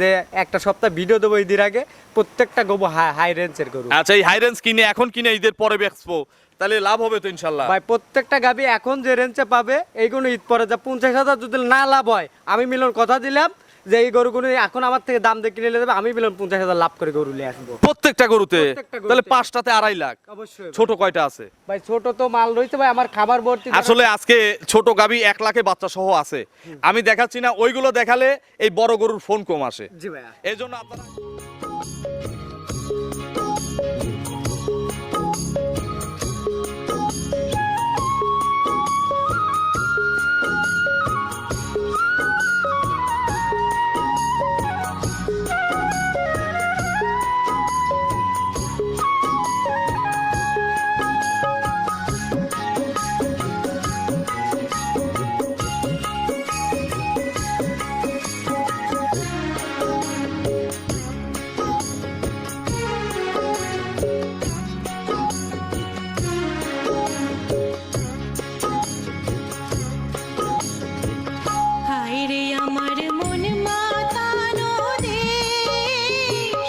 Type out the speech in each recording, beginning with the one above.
যে একটা সপ্তাহ ভিডিও দেবো ঈদের আগে প্রত্যেকটা গরু হাই রেঞ্জের গরু। আচ্ছা, এই হাই রেঞ্জ কিনে এখন কিনে ঈদের পরে বেচবো, তাহলে লাভ হবে তো ইনশাল্লাহ? ভাই প্রত্যেকটা গাবি এখন যে রেঞ্জে পাবে এইগুলো ঈদ পরে যা 50,000 যদি না লাভ হয়, আমি মিলন কথা দিলাম যে এই গরুগুলো এখন আমার থেকে দাম দিয়ে কিনে নেবে, আমি মিলন 50,000 লাভ করে গরু নিয়ে আসবো প্রত্যেকটা গরুতে। প্রত্যেকটা গরুতে। তাহলে 5টাতে 2.5 লাখ। অবশ্যই ছোট কয়টা আছে? ভাই ছোট তো মাল রয়েছে ভাই, আমার খাবার ভর্তি। আসলে আজকে ছোট গাবি 1 লাখে বাচ্চা সহ আছে, আমি দেখাচ্ছি না, ওইগুলো দেখালে এই বড় গরুর ফোন কম আসে। জি ভাইয়া। এই জন্য আপনারা হায়রে আমার মন মাতানো দেশ,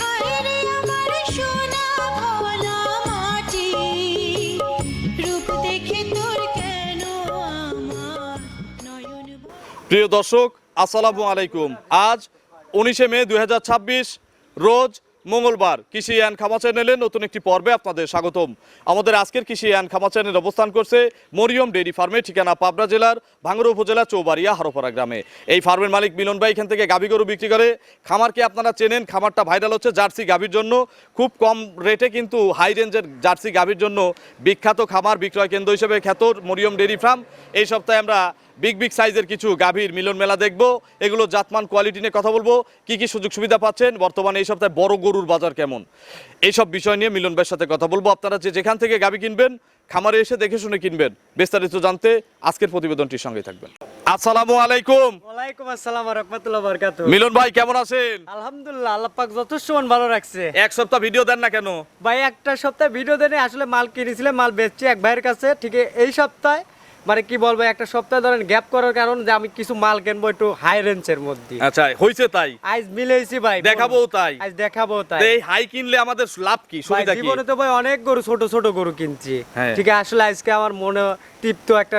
হায়রে আমার সোনা ভোলা মাটি, রূপ দেখে তোর কেন আমার নয়ন। প্রিয় দর্শক, আসসালামু আলাইকুম। আজ 19 মে 2026 রোজ মঙ্গলবার। কৃষি অ্যান্ড খামা চ্যানেলের নতুন একটি পর্বে আপনাদের স্বাগতম। আমাদের আজকের কৃষি অ্যান্ড খামা চ্যানেল অবস্থান করছে মরিয়ম ডেইরি ফার্মে, ঠিকানা পাবনা জেলার ভাঙ্গুড়া উপজেলা চৌবাড়িয়া হারোপাড়া গ্রামে। এই ফার্মের মালিক মিলন ভাই এখান থেকে গাভী গরু বিক্রি করে। খামারকে আপনারা চেনেন, খামারটা ভাইরাল হচ্ছে জার্সি গাভীর জন্য। খুব কম রেটে কিন্তু হাই রেঞ্জের জার্সি গাভীর জন্য বিখ্যাত খামার, বিক্রয় কেন্দ্র হিসেবে খ্যাত মরিয়ম ডেইরি ফার্ম। এই সপ্তাহে আমরা বিগ সাইজের কিছু গাভীর মিলন মেলা দেখব, এগুলো জাতমান কোয়ালিটি নিয়ে কথা বলবো, কি কি সুযোগ সুবিধা পাচ্ছেন, বর্তমানে এই সপ্তাহে বড় গরুর বাজার কেমন, এইসব বিষয় নিয়ে মিলন ভাইয়ের সাথে কথা বলবো। আপনারা যেখান থেকে গাভী কিনবেন খামারে এসে দেখে শুনে কিনবেন। বিস্তারিত জানতে আজকের প্রতিবেদনটির সঙ্গে থাকবেন। আসসালামু আলাইকুম। ওয়ালাইকুম আসসালাম ওয়া রাহমাতুল্লাহি ওয়া বারাকাতুহু। মিলন ভাই কেমন আছেন? আলহামদুলিল্লাহ, আল্লাহ পাক যথেষ্ট ভালো রাখছে। এক সপ্তাহ ভিডিও দেন না কেন? ভাই একটা সপ্তাহ ভিডিও দেনে আসলে মাল কিনেছিলাম, মাল বেচছি এক ভাইয়ের কাছে। ঠিক এই সপ্তাহে মানে কি বলবো, একটা সপ্তাহ ধরেন গ্যাপ করার কারণ যে আমি কিছু মাল কিনবো একটু হাই রেঞ্জের মধ্যে। আচ্ছা, হইছে তাই? আজ মিলেইছি ভাই, দেখাবো তাই? আজ দেখাবো তাই। এই হাই কিনলে আমাদের লাভ কি, ভাই সুবিধা কি? জীবনে তো ভাই অনেক গরু, ছোট ছোট গরু কিনছি। হ্যাঁ। ঠিক আছে, আসলে আজকে আমার মনে তৃপ্ত একটা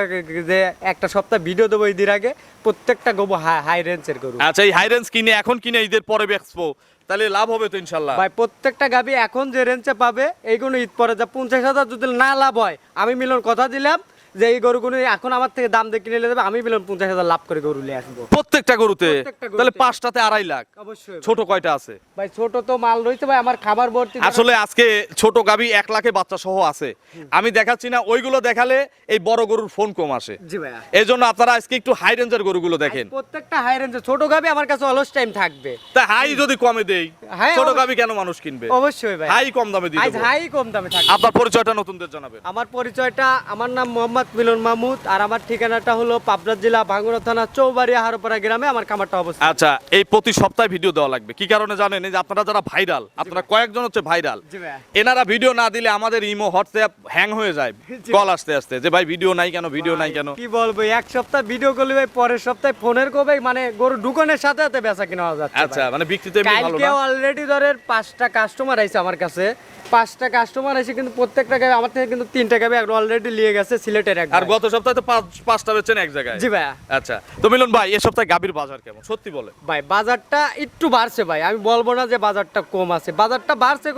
যে একটা সপ্তাহ ভিডিও দেবো ঈদের আগে প্রত্যেকটা গরু হাই রেঞ্জের গরু। আচ্ছা, এই হাই রেঞ্জ কিনে এখন কিনে ঈদের পরে বেচবো, তাহলে লাভ হবে তো ইনশাল্লাহ? ভাই প্রত্যেকটা গাবি এখন যে রেঞ্জে পাবে এইগুলো ঈদ পরে যা 50,000 যদি না লাভ হয়, আমি মিলন কথা দিলাম যে এই গরুগুলো এখন আমার থেকে দাম দিয়ে কিনে নেবে, আমি মিলন 50,000 লাভ করে গরু নিয়ে আসবো প্রত্যেকটা গরুতে। প্রত্যেকটা গরুতে। তাহলে 5টাতে 2.5 লাখ। অবশ্যই। ছোট কয়টা আছে? ভাই ছোট তো মাল রয়েছে ভাই, আমার খাবার ভর্তি। আসলে আজকে ছোট গাবি 1 লাখে বাচ্চা সহ আছে, আমি দেখাচ্ছি না, ওইগুলো দেখালে এই বড় গরুর ফোন কম আসে। জি ভাইয়া। এই জন্য আপনারা আজকে একটু হাই রেঞ্জের গরুগুলো দেখেন। প্রত্যেকটা হাই রেঞ্জে ছোট গাবি আমার কাছে অলস টাইম থাকবে। তা হাই যদি কমে দেই, হাই ছোট অবশ্যই। গাবি কেন মানুষ কিনবে? অবশ্যই ভাই, হাই কম দামে দিয়ে আজ দেবো। হাই কম দামে থাকবে। আপনার পরিচয়টা নতুনদের জানাবেন। আমার পরিচয়টা, আমার নাম মোহাম্মদ মিলন মাহমুদ, আর আমার ঠিকানাটা হলো পাবনা জেলা ভাঙ্গুড়া থানা চৌবাড়িয়া হারোপাড়া গ্রামে আমার খামারটা অবস্থিত। আচ্ছা, এই প্রতি সপ্তাহে ভিডিও দেওয়া লাগবে, কি কারণে জানেন? এই যে আপনারা যারা ভাইরাল, আপনারা কয়েকজন হচ্ছে ভাইরাল, জি ভাইয়া। এনারা ভিডিও না দিলে আমাদের ইমো হোয়াটসঅ্যাপ হ্যাং হয়ে যায়, জি। কল আসতে আসতে যে ভাই ভিডিও নাই কেন, ভিডিও নাই কেন। কি বলবো, এক সপ্তাহ ভিডিও করলে ভাই পরের সপ্তাহে ফোনের কবে মানে গরু ঢুকানোর সাথে সাথে বেচা কিনা হয়ে যাচ্ছে। আচ্ছা, মানে বিক্রিতে এমনি ভালো কালকে না? অলরেডি ধরেন 5টা কাস্টমার আইছে আমার কাছে, 5টা কাস্টমার এসে কিন্তু প্রত্যেকটা গাবে আমার থেকে কিন্তু 3টা গাবে অলরেডি নিয়ে গেছে সিলেটের এক আর ভাই। গত সপ্তাহে তো 5টা বেচেন এক জায়গায়। জি ভাইয়া। আচ্ছা, তো মিলন ভাই এই সপ্তাহে গাভীর বাজার কেমন সত্যি বলে? ভাই বাজারটা একটু বাড়ছে ভাই, আমি বলবো না যে বাজারটা কম আছে, বাজারটা বাড়ছে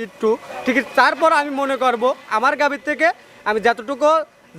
একটু ঠিক আছে। তারপর আমি মনে করব আমার গাভীর থেকে আমি যতটুকু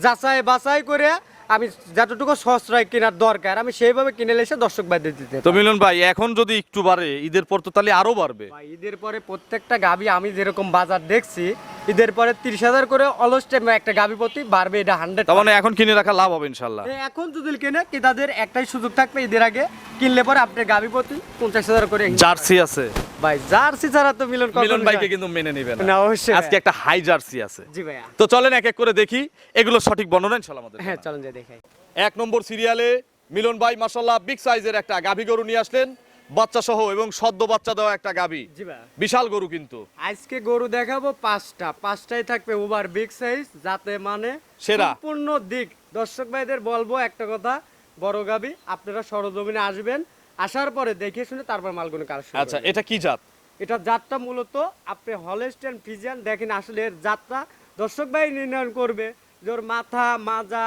যাচাই বাছাই করে আমি যতটুকু সস্তায় কেনার দরকার আমি সেইভাবে কিনে এসে দর্শক ভাইদের দিতে তো মিলন ভাই এখন যদি একটু বাড়ে, ঈদের পর তো তাহলে আরো বাড়বে। ভাই ঈদের পরে প্রত্যেকটা গাভী আমি যেরকম বাজার দেখছি, ঈদের পরে 30,000 করে অলস টাইম একটা গাভী প্রতি বাড়বে, এটা 100। তার মানে এখন কিনে রাখা লাভ হবে ইনশাল্লাহ। এখন যদি কেনে কি তাদের একটাই সুযোগ থাকবে, ঈদের আগে কিনলে পরে আপনার গাভী প্রতি 50,000 করে। জার্সি আছে ভাই জার্সি ছাড়া তো মিলন মিলন ভাইকে কিন্তু মেনে নিবেন না, অবশ্যই আজকে একটা হাই জার্সি আছে। জি ভাইয়া। তো চলেন এক এক করে দেখি, এগুলো সঠিক বর্ণনা ইনশাল্লাহ আমাদের হ্যাঁ জানান। চলেন যে দেখাই। 1 নম্বর সিরিয়ালে মিলন ভাই মাশাআল্লাহ বিগ সাইজের একটা গাভী গরু নিয়ে আসলেন, বাচ্চা সহ এবং সদ্য বাচ্চা দেওয়া একটা গাভী। জি ভাইয়া। বিশাল গরু কিন্তু। আজকে গরু দেখাবো 5টাই থাকবে ওভার বিগ সাইজ, যাতে মানে সেরা। সম্পূর্ণ দিক দর্শক ভাইদের বলবো একটা কথা, বড় গাবি আপনারা সরজমিনে আসবেন, আসার পরে দেখে শুনে তারপর মালগুলো কালেকশন আচ্ছা, এটা কি জাত? এটা জাতটা মূলত আপনি হলস্টেইন ফ্রিজিয়ান দেখেন, আসলে এর জাতটা দর্শক ভাই নির্ণয় করবে যে ওর মাথা মাজা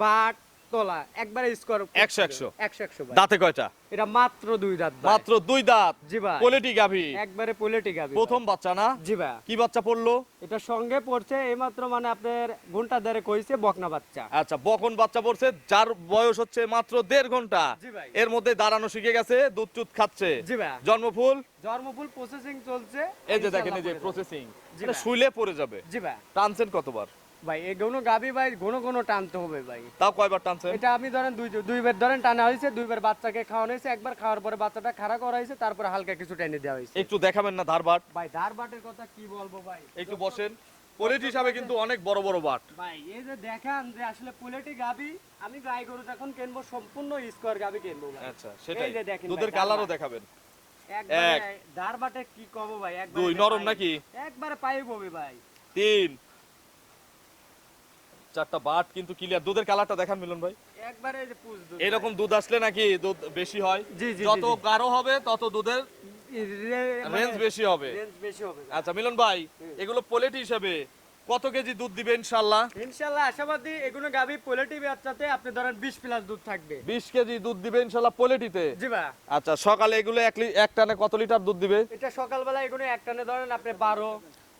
বাট তলা একবারে স্কোর 100 100 ভাই। দাঁতে কয়টা? এটা মাত্র 2 দাঁত ভাই। মাত্র 2 দাঁত। জি ভাই। কোয়ালিটি গাভী, একবারে পোলেটি গাবি প্রথম বাচ্চা না? জি ভাই। কি বাচ্চা পড়লো? এটা সঙ্গে পড়ছে এইমাত্র, মানে আপনার ঘন্টা দেড়ে কইছে বকনা বাচ্চা। আচ্ছা, বকন বাচ্চা পড়ছে, যার বয়স হচ্ছে মাত্র 1.5 ঘন্টা। জি ভাই। এর মধ্যে দাঁড়ানো শিখে গেছে, দুধ চুদ খাচ্ছে। জি ভাই। জন্মফুল জন্মফুল প্রসেসিং চলছে। এই যে দেখেন, এই যে ইনশাআল্লাহ পড়ে প্রসেসিং, জি এটা ভাই। শুইলে পড়ে যাবে। যাবে। জি ভাই। টানছেন কতবার? ভাই এই গনো গাবি ভাই ঘন টানতে হবে ভাই। তাও কয়বার টানছেন? এটা আপনি ধরেন দুইবার ধরেন টানা হয়েছে, দুইবার বাচ্চাকে খাওয়ানো হয়েছে, একবার খাওয়ার পরে বাচ্চাটা খাড়া করা হয়েছে, তারপরে হালকা কিছু টেনে দেওয়া হয়েছে। একটু দেখাবেন না ধারবাট? ভাই ধার বাটের কথা কি বলবো ভাই। একটু বসেন। কোয়ালিটি হিসাবে কিন্তু অনেক বড় বড় বাট। ভাই এই যে দেখান যে আসলে পোলেটি গাবি, আমি গাই গরু যখন কিনবো সম্পূর্ণ স্কোয়ার গাবি কিনবো ভাই। আচ্ছা, সেটাই। এই যে দেখেন দুধের ভাই, কালারও ধারবাট। দেখাবেন। একবারে ধার বাটে কি কব ভাই, একবারে 2 নরম নাকি? একবারে পাইব ভাই। 3 4টা বাট কিন্তু ক্লিয়ার। দুধের কালারটা দেখান মিলন ভাই। একবারে এই যে পুজ দুধ এরকম দুধ আসলে নাকি দুধ বেশি হয়? জি, জি, যত জি, জি। গাঢ় হবে তত দুধের মানে রেঞ্জ বেশি হবে। রেঞ্জ বেশি হবে ভাই। আচ্ছা মিলন ভাই, এগুলো পোলেটি হিসাবে কত কেজি দুধ দিবে ইনশাআল্লাহ? ইনশাআল্লাহ আশাবাদী এগুলো গাবি পোলেটি বাচ্চাতে আপনি ধরেন 20 প্লাস দুধ থাকবে। 20 কেজি দুধ দিবে ইনশাআল্লাহ পোলেটিতে। জি ভাই। আচ্ছা, সকালে এগুলো এক টানে কত লিটার দুধ দিবে? এটা সকালবেলা এগুলো এক টানে ধরেন আপনি 12।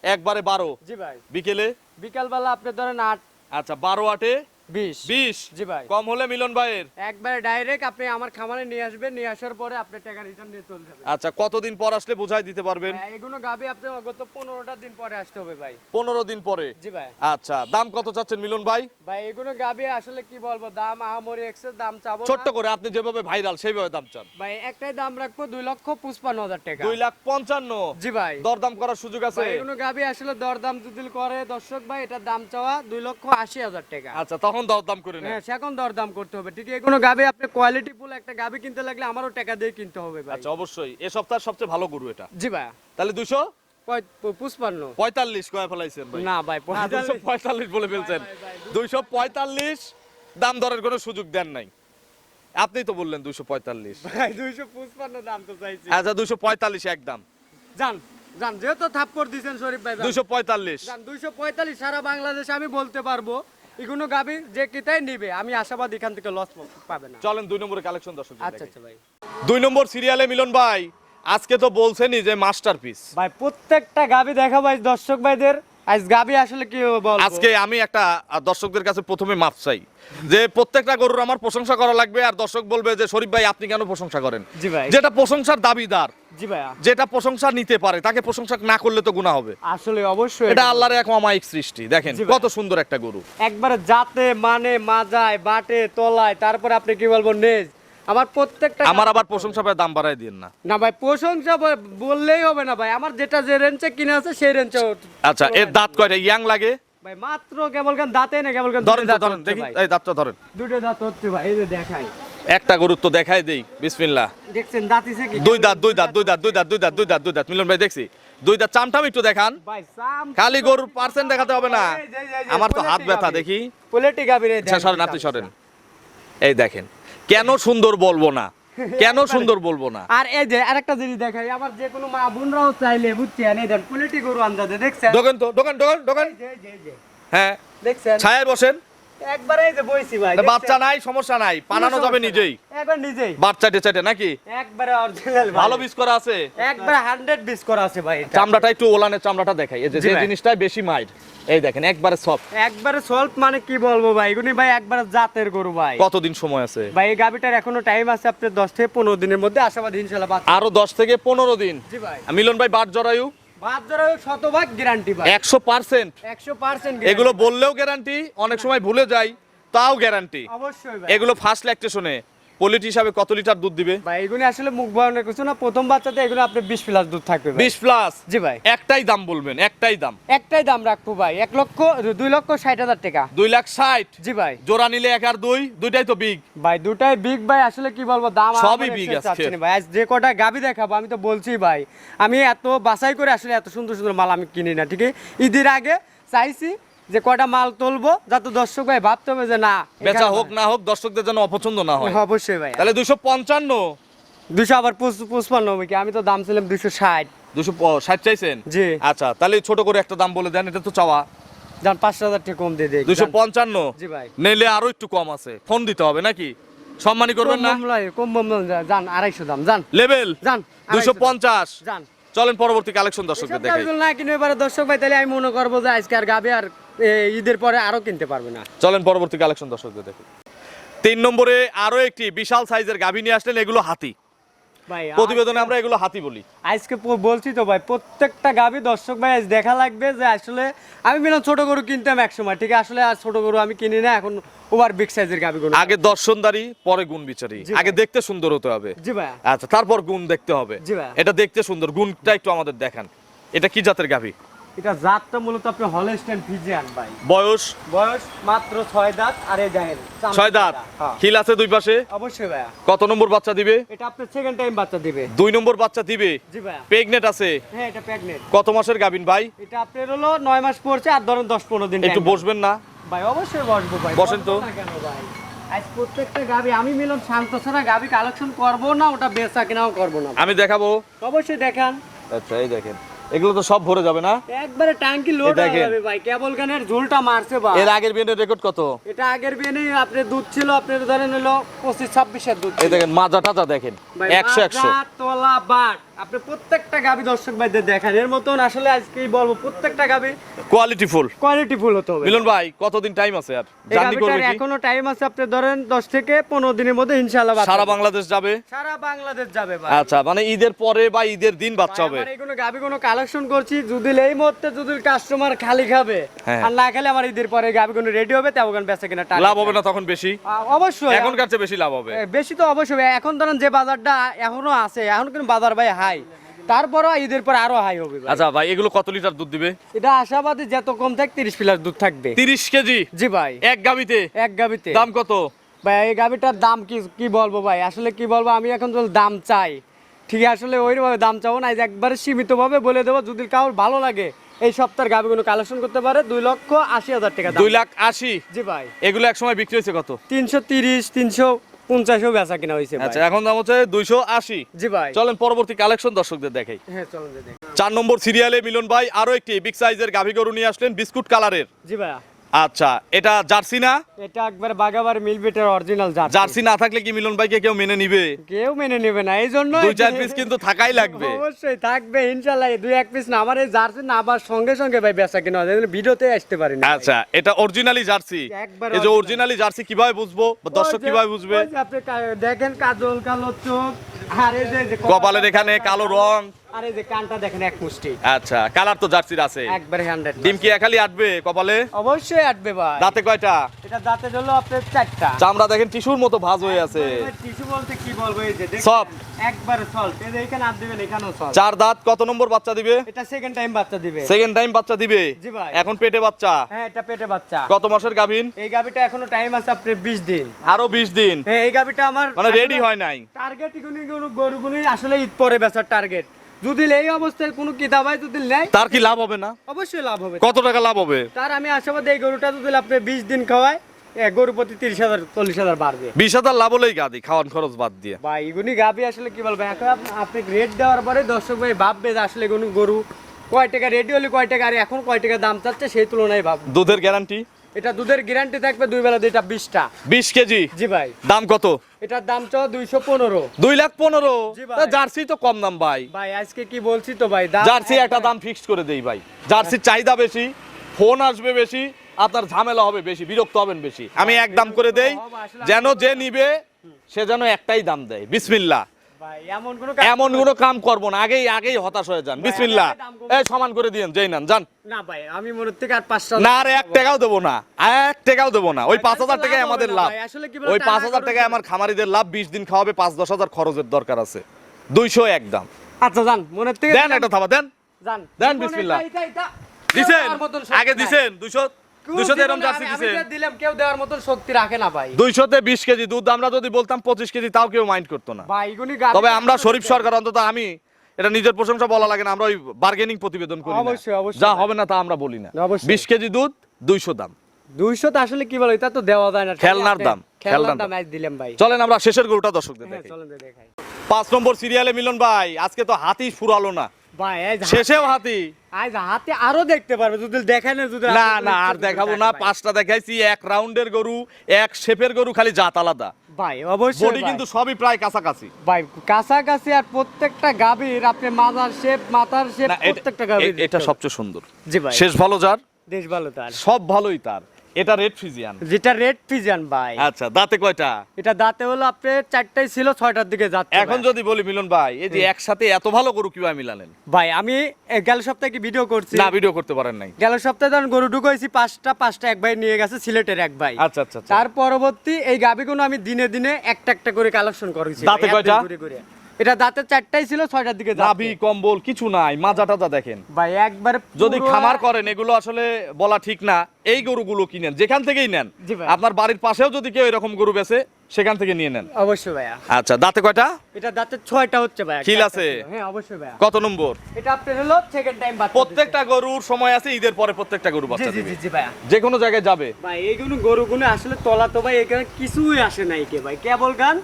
একবারে 12। জি ভাই। বিকেলে? বিকালবেলা আপনি ধরেন 8 আচ্ছা, 12 8 20 20। জি ভাই। কম হলে মিলন ভাইয়ের? একবারে ডাইরেক্ট আপনি আমার খামারে নিয়ে আসবেন, নিয়ে আসার পরে আপনি টাকা রিটার্ন নিয়ে চলে যাবেন। আচ্ছা, কতদিন পর আসলে বুঝাই দিতে পারবেন? এগুলো গাবি আপনি অগত 15টা দিন পরে আসতে হবে ভাই। 15 দিন পরে। জি ভাই। আচ্ছা, দাম কত চাচ্ছেন মিলন ভাই? ভাই এগুলো গাবি আসলে কি বলবো, দাম আহামরি এক্সেস দাম চাবো না। ছোট্ট করে আপনি যেভাবে ভাইরাল সেইভাবে দাম চান। ভাই একটাই দাম রাখবো 2,55,000 টাকা। 2,55,000। জি ভাই। দরদাম করার সুযোগ আছে? ভাই এগুলো গাবি আসলে দরদাম যদি করে দর্শক ভাই, এটা দাম চাওয়া 2,80,000 টাকা। আচ্ছা, তখন দরদাম করে নেন। হ্যাঁ, সেখন দরদাম করতে হবে। ঠিক এগুলো গাবি আপনি কোয়ালিটি ফুল একটা গাবি কিনতে লাগলে আমারও টাকা দিয়ে কিনতে হবে ভাই। আচ্ছা, অবশ্যই এ সপ্তাহের সবচেয়ে ভালো গরু এটা। জি ভাই। তাহলে 55 245 কয় ফেলাইছেন ভাই? না ভাই 245 বলে ফেলছেন। 245 দাম দরের কোনো সুযোগ দেন নাই। আপনিই তো বললেন 245। ভাই 255 দাম তো চাইছি। আচ্ছা, 245 একদম। জান জান যেহেতু থাপ্পড় দিবেন শরীফ ভাই, 245। জান 245 সারা বাংলাদেশে আমি বলতে পারবো এগুলো গাবি যে কিতাই নিবে, আমি আশাবাদ এখান থেকে লস পাবে না। চলেন 2 নম্বরে কালেকশন দর্শক। আচ্ছা আচ্ছা ভাই। 2 নম্বর সিরিয়ালে মিলন ভাই আজকে তো বলছেনই যে মাস্টারপিস। ভাই প্রত্যেকটা গাবি দেখা ভাই দর্শক ভাইদের, আজ গাবি আসলে কি বলবো। আজকে আমি একটা দর্শকদের কাছে প্রথমে মাপ চাই যে প্রত্যেকটা গরুর আমার প্রশংসা করা লাগবে, আর দর্শক বলবে যে শরীফ ভাই আপনি কেন প্রশংসা করেন? জি ভাই। যেটা প্রশংসার দাবিদার, জি ভাই। যেটা প্রশংসা নিতে পারে, তাকে প্রশংসা না করলে তো গুনাহ হবে। আসলে অবশ্যই এটা আল্লাহর এক অমায়িক সৃষ্টি। দেখেন জি ভাই। কত সুন্দর একটা গরু। একবারে জাতে মানে মাজায় বাটে তলায়, তারপরে আপনি কি বলবো নেজ, আমার প্রত্যেকটা আমার আবার প্রশংসা পেয়ে দাম বাড়ায় দিন না। না ভাই প্রশংসা বললেই হবে না ভাই, আমার যেটা যে রেঞ্জে কিনে আছে সেই রেঞ্জে। আচ্ছা, এর দাঁত কয়টা? ইয়াং লাগে ভাই মাত্র কেবল কেন দাঁতে না, কেবল কেন ধরেন তো, ধরেন দেখি এই দাঁতটা ধরেন। দুটো দাঁত হচ্ছে ভাই, এই যে দেখাই একটা গরু তো দেখাই দেই। বিসমিল্লাহ। দেখছেন দাঁতিছে কি? 2 দাঁত 2 দাঁত 2 দাঁত 2 দাঁত 2 দাঁত 2 দাঁত 2 দাঁত মিলন ভাই দেখছি 2 দাঁত। চামটাম একটু দেখান। ভাই সাম খালি গরুর পার্সেন্ট দেখাতে হবে না, এই যে, এই যে, আমার তো হাত পোলেটি ব্যথা গাভী। দেখি। পোলেটি গাভীর এই আচ্ছা, দেখেন সরেন, আপনি চামচা। সরেন। এই দেখেন কেন সুন্দর বলবো না, কেন সুন্দর বলবো না। আর এই যে আরেকটা জিনিস দেখাই, আমার যে কোনো মা বোনরাও চাইলে বুঝছেন, এই দেন পোলেটি গরু আন্দাজে দেখছেন। দোকান তো দোকান দোকান দোকান। এই যে, এই যে, এই যে, হ্যাঁ, দেখছেন ছায়ায় বসেন। একবারে এই যে বইছি ভাই, দেখছেন? বাচ্চা নাই, সমস্যা নাই, পানানো যাবে নিজেই। একবার নিজেই বাচ্চা টেচাটে নাকি একবারে অরিজিনাল ভালো বীজ করা আছে। একবারে 100 বিস করা আছে ভাই এটা। চামড়াটা একটু ওলানের চামড়াটা দেখাই। এই যে জি যে ভাই। জিনিসটাই বেশি মাইর, এই দেখেন একবারে সফট। একবারে সল্ভ মানে কি বলবো ভাই, এগুনি ভাই একবারে জাতের গরু ভাই। কতদিন সময় আছে ভাই এই গাবিটার এখনো টাইম আছে আপনার 10 থেকে 15 দিনের মধ্যে আশাবাদী ইনশাআল্লাহ বাচ্চা। আরো 10 থেকে 15 দিন। জি ভাই। মিলন ভাই বাট জরায়ু বাদ ধরে শতভাগ গ্যারান্টি ভাই, 100%। 100% এগুলো বললেও গ্যারান্টি, অনেক সময় ভুলে যাই তাও গ্যারান্টি। অবশ্যই ভাই। এগুলো ফার্স্ট ল্যাকটেশনে পোলিট হিসাবে কত লিটার দুধ দিবে? ভাই এগুনি আসলে মুখ বানানোর কিছু না, প্রথম বাচ্চাতে এগুলো আপনি 20 প্লাস দুধ থাকবে ভাই। 20 প্লাস। জি ভাই। একটাই দাম বলবেন, একটাই দাম। একটাই দাম রাখবো ভাই, 2,60,000 টাকা। 2,60,000। জি ভাই। জোড়া নিলে 1 আর 2 দুইটাই তো বিগ। ভাই দুটাই বিগ ভাই, আসলে কি বলবো দাম সবই আমার big excess আজকে। চাচ্ছি না ভাই। আজ যে কটা গাবি দেখাবো আমি তো বলছি ভাই, আমি এত বাছাই করে আসলে এত সুন্দর সুন্দর মাল আমি কিনি না, ঠিক আছে? ঈদের আগে চাইছি যে কটা মাল তুলবো যাতে দর্শক ভাই ভাবতে হবে যে না বেচা এখানে হোক না হোক দর্শকদের যেন অপছন্দ না হয়। অবশ্যই ভাই। তাহলে 255 200 আবার 55 হবে কি? আমি তো দাম ছিলাম 260। 260 চাইছেন? জি। আচ্ছা, তাহলে ছোট করে একটা দাম বলে দেন, এটা তো চাওয়া। জান 5000 টাকা কম দিয়ে দেই। 255? জি ভাই। নিলে আরো একটু কম আছে, ফোন দিতে হবে নাকি? সম্মানী করবেন না? কম জান 250 দাম জান। লেভেল জান 250। জান। চলেন পরবর্তী কালেকশন দর্শকদের এসব দেখাই। গাবিগুলো না কিনে এবারে দর্শক ভাই, তাহলে আমি মনে করবো যে আজকে আর গাবি আর ঈদের পরে আরো কিনতে পারবে না। চলেন পরবর্তী কালেকশন দর্শকদের দেখি। 3 নম্বরে আরো একটি বিশাল সাইজের গাভী নিয়ে আসলেন, এগুলো হাতি। ভাই প্রতিবেদনে আমরা এগুলো হাতি বলি। আজকে বলছি তো ভাই, প্রত্যেকটা গাবি দর্শক ভাই আজ দেখা লাগবে যে আসলে আমি বললাম ছোট গরু কিনতাম এক সময়, ঠিক আছে, আসলে আর ছোট গরু আমি কিনি না, এখন ওভার বিগ সাইজের গাবিগুলো। আগে দর্শনদারি, পরে গুণ বিচারি। জি ভাই। আগে দেখতে সুন্দর হতে হবে। জি ভাই। আচ্ছা, তারপর গুণ দেখতে হবে। জি ভাই। এটা দেখতে সুন্দর, গুণটা একটু আমাদের দেখান। এটা কি জাতের গাভী? এটা জাতটা মূলত আপনি হলস্টাইন ফ্রিজিয়ান ভাই। বয়স? বয়স মাত্র 6 দাঁত। আর এই দেখেন 6 দাঁত। হ্যাঁ। খিল আছে দুই পাশে? অবশ্যই ভাইয়া। কত নম্বর বাচ্চা দিবে? এটা আপনার সেকেন্ড টাইম বাচ্চা দিবে। 2 নম্বর বাচ্চা দিবে। জি ভাইয়া। প্রেগনেট আছে? হ্যাঁ, এটা প্রেগনেন্ট। কত মাসের গাভিন ভাই? এটা আপনার হলো 9 মাস পড়ছে, আর ধরেন 10-15 দিন একটু time বসবেন না? ভাই। অবশ্যই বসবো ভাই। বসেন তো। বসবো না কেন ভাই? আজ প্রত্যেকটা গাবি আমি মিলন শান্ত ছাড়া গাবি কালেকশন করবো না, ওটা বেচা কিনাও করবো না। আমি দেখাবো। অবশ্যই দেখান। আচ্ছা, এই দেখেন, এগুলো তো সব ভরে যাবে না? একবারে ট্যাঙ্কি লোড এই দেখেন। হয়ে যাবে ভাই। কেবল গানের ঝোলটা মারছে ভাই। এর আগের বিয়ের রেকর্ড কত? এটা আগের বিয়েনে আপনার দুধ ছিল, আপনার ধরেন হলো 25-26 এর দুধ এই ছিল। দেখেন মাজা টাজা দেখেন, ভাই, 100 মাজা, তলা, বাট, আপনি প্রত্যেকটা গাবি দর্শক ভাইদের দেখেন। এর মতন আসলে আজকেই বলবো প্রত্যেকটা গাবি কোয়ালিটি ফুল। কোয়ালিটি ফুল হতে হবে। মিলন ভাই, কতদিন টাইম আছে আর? এই জার্নি করবে গাবিটার কি? এখনো টাইম আছে, আপনি ধরেন 10 থেকে 15 দিনের মধ্যে ইনশাআল্লাহ বাচ্চা সারা হবে। বাংলাদেশ যাবে? সারা বাংলাদেশ যাবে ভাই। আচ্ছা, মানে ঈদের পরে বা ঈদের দিন বাচ্চা হবে? আমার এইগুলো গাবি কোনো কালেকশন করছি, যদি এই মুহূর্তে যদি কাস্টমার খালি খাবে হ্যাঁ। আর না খেলে আমার ঈদের পরে গাবি কোনো রেডি হবে, তেমন বেচা কিনা টাকা লাভ হবে না তখন বেশি? অবশ্যই এখনকার চেয়ে বেশি লাভ হবে। বেশি তো অবশ্যই। এখন ধরেন যে বাজারটা এখনো আছে, এখন কিন্তু বাজার ভাই হাই, তারপরও ঈদের পর আরো হাই হবে ভাই। আচ্ছা ভাই, এগুলো কত লিটার দুধ দিবে? এটা আশাবাদী যত কম থাক 30 প্লাস দুধ থাকবে। 30 কেজি জি ভাই। এক গাবিতে? এক গাবিতে। দাম কত ভাই এই গাবিটার দাম কি বলবো ভাই, আসলে কি বলবো, আমি এখন তো দাম চাই, ঠিক আছে, আসলে ওইভাবে দাম চাবো না, একবারে সীমিত ভাবে বলে দেবো, যদি কারোর ভালো লাগে এই সপ্তাহের গাবিগুলো কালেকশন করতে পারে। 2,80,000 টাকা দাম। 2,80,000? জি ভাই। এগুলো এক সময় বিক্রি হয়েছে কত? 330-350 বেচা কিনা হয়েছে ভাই। আচ্ছা, এখন দাম হচ্ছে 280। জি ভাই। চলেন পরবর্তী কালেকশন দর্শকদের দেখাই। হ্যাঁ চলুন দেখি। 4 নম্বর সিরিয়ালে মিলন ভাই আরো একটি বিগ সাইজের গাভী গরু নিয়ে আসলেন, বিস্কুট কালারের। জি ভাই। আচ্ছা, এটা জার্সি না? এটা একবার বাগাবার মিলবেটের অরিজিনাল জার্সি না থাকলে কি মিলন ভাইকে কেউ মেনে নিবে? কেউ মেনে নেবে না, এই জন্য 2-4 পিস কিন্তু থাকাই লাগবে। অবশ্যই থাকবে ইনশাআল্লাহ। 2-1 পিস না, আমার এই জার্সি না আবার সঙ্গে সঙ্গে ভাই বেচা কিনা হয়, ভিডিওতে আসতে পারি না। আচ্ছা, এটা অরিজিনালি জার্সি। একবার এই যে original। অরিজিনালি জার্সি কিভাবে বুঝবো বা দর্শক কিভাবে বুঝবে? ওই যে আপনি দেখেন কাজল কালো চোখ, আর এই যে কপালের এখানে কালো রং, আর এই যে কানটা দেখেন এক মুষ্টি। আচ্ছা, কালার তো জার্সির আছে। একবার 100। ডিম কি একালি আটবে কপালে? অবশ্যই আটবে ভাই। দাঁতে কয়টা? এটা দাঁতে হলো আপনার 4টা। চামড়া দেখেন টিস্যুর মতো ভাঁজ হয়ে আছে। টিস্যু বলতে কি বলবো, এই যে দেখেন, সব। একবার সল্ট। এই যে এখানে হাত দিবেন, এখানেও সল্ট। 4 দাঁত। কত নম্বর বাচ্চা দিবে? এটা সেকেন্ড টাইম বাচ্চা দিবে। সেকেন্ড টাইম বাচ্চা দিবে? জি ভাই। এখন পেটে বাচ্চা? হ্যাঁ, এটা পেটে বাচ্চা। কত মাসের গাভীন? এই গাবিটা এখনো টাইম আছে আপনার 20 দিন। আরো 20 দিন? হ্যাঁ, এই গাবিটা আমার মানে রেডি হয় নাই? টার্গেট গরুগুলি আসলে ঈদ পরে বেচার টার্গেট। যদি এই অবস্থায় কোনো কিতাব হয় যদি নেয়, তার কি লাভ হবে না? অবশ্যই লাভ হবে। কত টাকা লাভ হবে? তার আমি আশাবাদী এই গরুটা যদি আপনি 20 দিন খাওয়ায়, গরু প্রতি 30,000-40,000 বাড়বে। 20,000 লাভ হলেই গাদি খাওয়ান খরচ বাদ দিয়ে। ভাই এগুনি গাবি আসলে কি বলবো, এখন আপনি রেট দেওয়ার পরে দর্শক ভাই ভাববে যে আসলে কোনো গরু কয় টাকা রেডি হলে কয় টাকা, আর এখন কয় টাকা দাম চাচ্ছে সেই তুলনায় ভাববে। দুধের গ্যারান্টি? এটা দুধের গ্যারান্টি থাকবে 2 বেলা 2টা 20টা। 20 কেজি? জি ভাই। দাম কত? এটার দাম চাও 215। 2,15,000? জি ভাই। তা জার্সি তো কম দাম ভাই। ভাই আজকে কি বলছি তো ভাই, দাম জার্সি একটা দাম ফিক্সড করে দেই ভাই। জার্সির চাহিদা বেশি, ফোন আসবে বেশি, আপনার ঝামেলা হবে বেশি, বিরক্ত হবেন বেশি। আমি এক দাম করে দেই, যেন যে নিবে সে যেন একটাই দাম দেয়। বিসমিল্লাহ। ভাই এমন কোনো এমন কোনো কাম করবো না, আগেই হতাশ হয়ে যান। বিসমিল্লাহ। এই সমান করে দিয়েন, যেই নেন যান। না ভাই, আমি মনে থেকে আর 500 না, আর 1 টাকাও দেবো না, 1 টাকাও দেবো না। ওই 5,000 টাকায় আমাদের লাভ। আসলে কি ওই 5,000 টাকায় আমার খামারিদের লাভ। 20 দিন খাওয়াবে, 5-10,000 খরচের দরকার আছে। 201 দাম। আচ্ছা জান, মনে থেকে দেন একটা থাবা দেন। জান দেন, বিসমিল্লাহ। দিছেন আগে দিছেন 200 এরকম জার্সি দিছেন। দিলাম, কেউ দেওয়ার মতন শক্তি রাখে না ভাই। 200 তে 20 কেজি দুধ আমরা যদি বলতাম 25 কেজি, তাও কেউ মাইন্ড করতো না। ভাই এগুনি গাবি, তবে আমরা শরীফ সরকার, অন্তত আমি, এটা নিজের প্রশংসা বলা লাগে না, আমরা ওই বার্গেনিং প্রতিবেদন করি না। অবশ্যই, অবশ্যই যা ভাই। হবে না তা আমরা বলি না। অবশ্যই। 20 কেজি দুধ 200 দাম। 200 তো আসলে কি বলো, এটা তো দেওয়া যায় না। খেলনার দাম, খেলনার দাম আজ দিলাম ভাই। চলেন আমরা শেষের গরুটা দর্শকদের হ্যাঁ দেখাই। চলেন দেখাই। 5 নম্বর সিরিয়ালে মিলন ভাই আজকে তো হাতি ফুরালো না, ভাই এই যে শেষেও হাতি। আজ হাতে আরো দেখতে পারবে যদি দেখায় না যদি না না আর দেখাবো না, 5টা দেখাইছি, এক রাউন্ডের গরু, এক শেপের গরু, খালি জাত আলাদা, ভাই অবশ্যই বডি ভাই। কিন্তু সবই প্রায় কাছাকাছি। ভাই কাছাকাছি আর প্রত্যেকটা গাভীর আপনি মাথার শেপ মাথার শেপ না, প্রত্যেকটা গাভীর এটা সবচেয়ে সুন্দর। জি ভাই শেষ ভালো যার, দেশ ভালো তার সব ভালোই তার। এটা রেড ফ্রিজিয়ান। যেটা রেড ফিজিয়ান ভাই আচ্ছা, দাঁতে কয়টা? এটা দাঁতে হলো আপনি 4টাই ছিল 6টার দিকে যাচ্ছে এখন ভাই। যদি বলি মিলন ভাই, এই যে একসাথে এত ভালো গরু কিভাবে মিলালেন? ভাই আমি গেল সপ্তাহে কি ভিডিও করছি না, ভিডিও করতে পারেন নাই। গেল সপ্তাহে যখন গরু ঢুকাইছি 5টা এক ভাই নিয়ে গেছে সিলেটের এক ভাই। আচ্ছা আচ্ছা আচ্ছা। তার পরবর্তী এই গাবিগুলো আমি দিনে দিনে একটা একটা করে কালেকশন করেছি ভাই, দাঁতে একদিন কয়টা? ঘুরে ঘুরে। এটা দাঁতে 4টাই ছিল 6টার দিকে যাচ্ছে। নাভি কম্বল কিছু নাই, মাজা টাজা দেখেন। ভাই একবার যদি পুরো- খামার করেন, এগুলো আসলে বলা ঠিক না, এই গরুগুলো কিনেন যেখান থেকেই নেন। জি ভাই। আপনার বাড়ির পাশেও যদি কেউ এরকম গরু বেচে, সেখান থেকে নিয়ে নেন। অবশ্যই ভাইয়া আচ্ছা, দাঁতে কয়টা? এটা দাঁতে 6টা হচ্ছে ভাইয়া। খিল চারটা আছে? ছিল। হ্যাঁ অবশ্যই ভাইয়া। কত নম্বর? এটা আপনার হলো সেকেন্ড টাইম বাচ্চা প্রত্যেকটা গরুর সময় আছে, ঈদের পরে প্রত্যেকটা গরু দিচ্ছে। বাচ্চা জি জি দিবে, জি জি ভাইয়া। যে কোনো জায়গায় যাবে। ভাই এইগুলো গরুগুলো আসলে তলা তো ভাই এখানে কিছুই আসে নাই কে ভাই, কেবল গান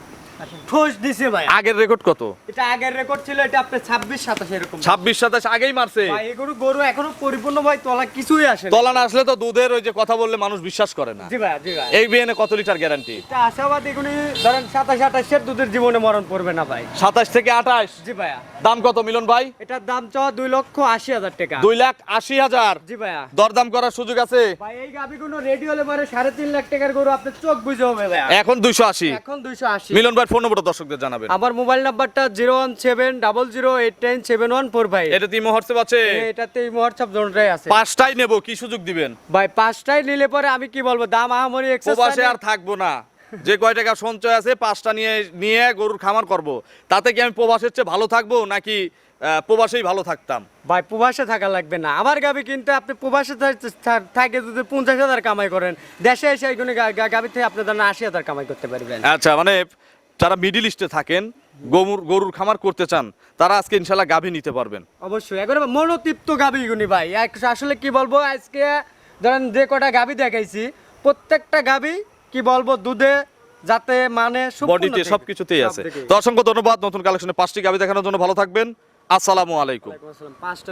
ঠোস দিছে ভাই। আগের রেকর্ড কত? এটা আগের রেকর্ড ছিল, এটা আপনার 26-27 এরকম। 26-27 আগেই মারছে। ভাই এগুলো গরু এখনো পরিপূর্ণ ভাই তলা কিছুই আসে না। তলা না আসলে তো দুধের ওই যে কথা বললে মানুষ বিশ্বাস করে না। জি ভাইয়া জি ভাই। এই বিয়েনে কত লিটার গ্যারান্টি? এটা আশাবাদ এগুলি ধরেন 27-28 এর দুধের জীবনে মরণ পড়বে না ভাই। 27 থেকে 28। জি ভাইয়া। দাম কত মিলন ভাই? এটার দাম চাওয়া 2,80,000 টাকা। 2,80,000। জি ভাইয়া। দরদাম করার সুযোগ আছে? ভাই এই গাবিগুলো রেডি হলে পরে 3.5 লাখ টাকার গরু আপনার চোখ বুঝে হবে ভাইয়া। এখন 280। এখন 280। মিলন ভাই ফোন নম্বরটা দর্শকদের জানাবেন। আমার মোবাইল নাম্বারটা 01700897145। এটা তিন হোয়াটসঅ্যাপ আছে? এটাতে হোয়াটসঅ্যাপ জোনটাই আছে। 5টাই নেব, কি সুযোগ দিবেন? ভাই 5টাই নিলে পরে আমি কি বলবো, দাম আহামরি প্রবাসে আর থাকবো না, যে কয় টাকা সঞ্চয় আছে 5টা নিয়ে নিয়ে গরুর খামার করব। তাতে কি আমি প্রবাসের চেয়ে ভালো থাকবো নাকি প্রবাসেই ভালো থাকতাম? ভাই প্রবাসে থাকা লাগবে না, আমার গাবি কিন্তু আপনি প্রবাসে থাকে যদি 50,000 কামাই করেন, দেশে এসে এইগুলো গাবি থেকে আপনি ধরেন 80,000 কামাই করতে পারবেন। আচ্ছা, মানে যারা মিডিল ইস্টে থাকেন, গরুর খামার করতে চান, তারা আজকে ইনশাল্লাহ গাভী নিতে পারবেন। অবশ্যই একবারে মনোতৃপ্ত গাবি গুনি ভাই। আসলে কি বলবো, আজকে ধরেন যে কটা গাবি দেখাইছি প্রত্যেকটা গাবি কি বলবো দুধে যাতে মানে বডিতে সবকিছুতেই আছে। তো অসংখ্য ধন্যবাদ। নতুন কালেকশনে 5টি গাভী দেখানোর জন্য ভালো থাকবেন। আসসালামু আলাইকুম। 5টা